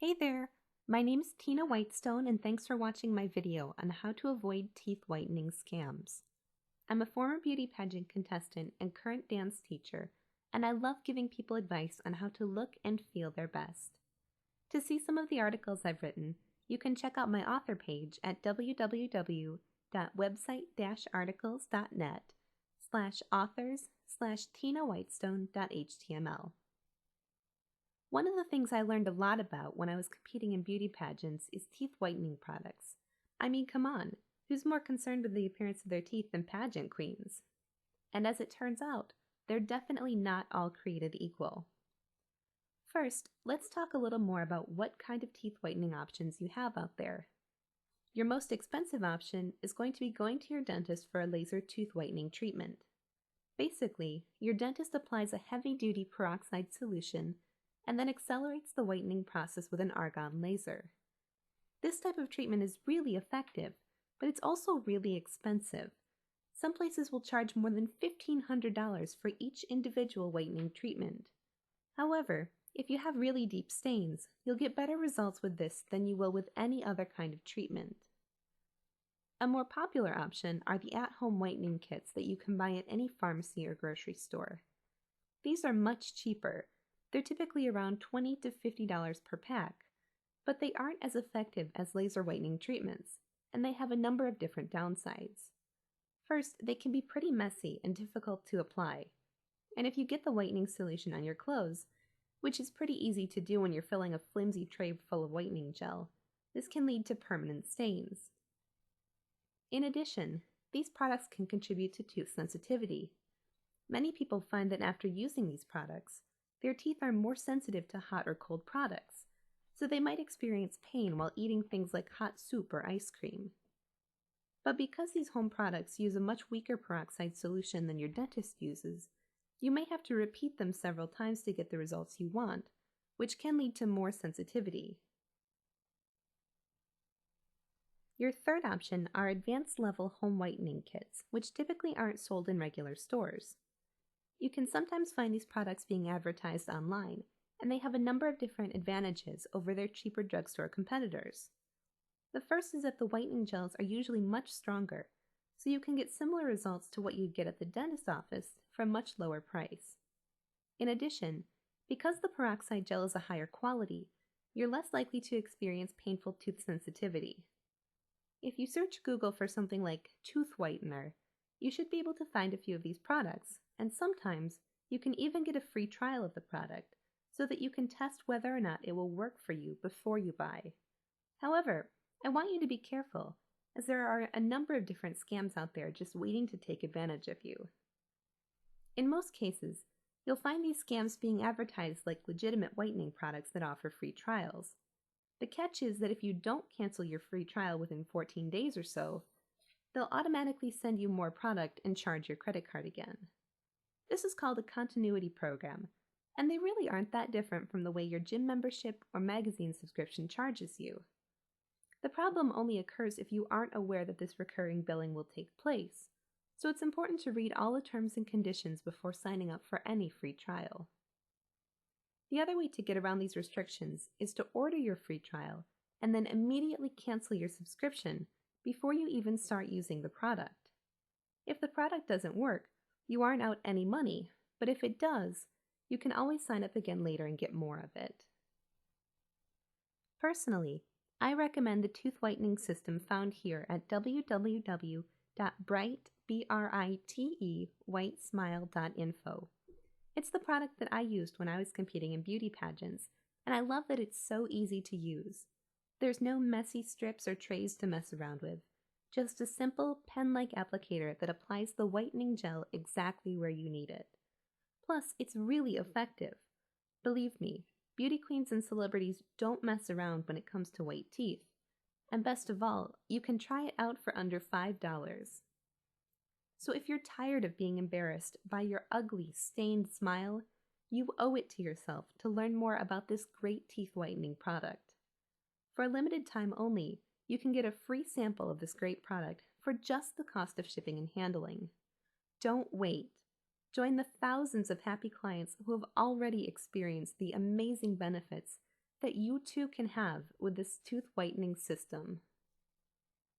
Hey there, my name is Tina Whitestone and thanks for watching my video on how to avoid teeth whitening scams. I'm a former beauty pageant contestant and current dance teacher, and I love giving people advice on how to look and feel their best. To see some of the articles I've written, you can check out my author page at www.website-articles.net/authors/tinawhitestone.html. One of the things I learned a lot about when I was competing in beauty pageants is teeth whitening products. I mean, come on, who's more concerned with the appearance of their teeth than pageant queens? And as it turns out, they're definitely not all created equal. First, let's talk a little more about what kind of teeth whitening options you have out there. Your most expensive option is going to be going to your dentist for a laser tooth whitening treatment. Basically, your dentist applies a heavy-duty peroxide solution and then accelerates the whitening process with an argon laser. This type of treatment is really effective, but it's also really expensive. Some places will charge more than $1,500 for each individual whitening treatment. However, if you have really deep stains, you'll get better results with this than you will with any other kind of treatment. A more popular option are the at-home whitening kits that you can buy at any pharmacy or grocery store. These are much cheaper. They're typically around $20 to $50 per pack, but they aren't as effective as laser whitening treatments, and they have a number of different downsides. First, they can be pretty messy and difficult to apply, and if you get the whitening solution on your clothes, which is pretty easy to do when you're filling a flimsy tray full of whitening gel, this can lead to permanent stains. In addition, these products can contribute to tooth sensitivity. Many people find that after using these products, their teeth are more sensitive to hot or cold products, so they might experience pain while eating things like hot soup or ice cream. But because these home products use a much weaker peroxide solution than your dentist uses, you may have to repeat them several times to get the results you want, which can lead to more sensitivity. Your third option are advanced level home whitening kits, which typically aren't sold in regular stores. You can sometimes find these products being advertised online, and they have a number of different advantages over their cheaper drugstore competitors. The first is that the whitening gels are usually much stronger, so you can get similar results to what you'd get at the dentist's office for a much lower price. In addition, because the peroxide gel is a higher quality, you're less likely to experience painful tooth sensitivity. If you search Google for something like tooth whitener, you should be able to find a few of these products, and sometimes you can even get a free trial of the product so that you can test whether or not it will work for you before you buy. However, I want you to be careful, as there are a number of different scams out there just waiting to take advantage of you. In most cases, you'll find these scams being advertised like legitimate whitening products that offer free trials. The catch is that if you don't cancel your free trial within 14 days or so, they'll automatically send you more product and charge your credit card again. This is called a continuity program, and they really aren't that different from the way your gym membership or magazine subscription charges you. The problem only occurs if you aren't aware that this recurring billing will take place, so it's important to read all the terms and conditions before signing up for any free trial. The other way to get around these restrictions is to order your free trial and then immediately cancel your subscription before you even start using the product. If the product doesn't work, you aren't out any money, but if it does, you can always sign up again later and get more of it. Personally, I recommend the tooth whitening system found here at www.whitesmile.info. It's the product that I used when I was competing in beauty pageants, and I love that it's so easy to use. There's no messy strips or trays to mess around with, just a simple pen-like applicator that applies the whitening gel exactly where you need it. Plus, it's really effective. Believe me, beauty queens and celebrities don't mess around when it comes to white teeth. And best of all, you can try it out for under $5. So if you're tired of being embarrassed by your ugly, stained smile, you owe it to yourself to learn more about this great teeth whitening product. For a limited time only, you can get a free sample of this great product for just the cost of shipping and handling. Don't wait. Join the thousands of happy clients who have already experienced the amazing benefits that you too can have with this tooth whitening system.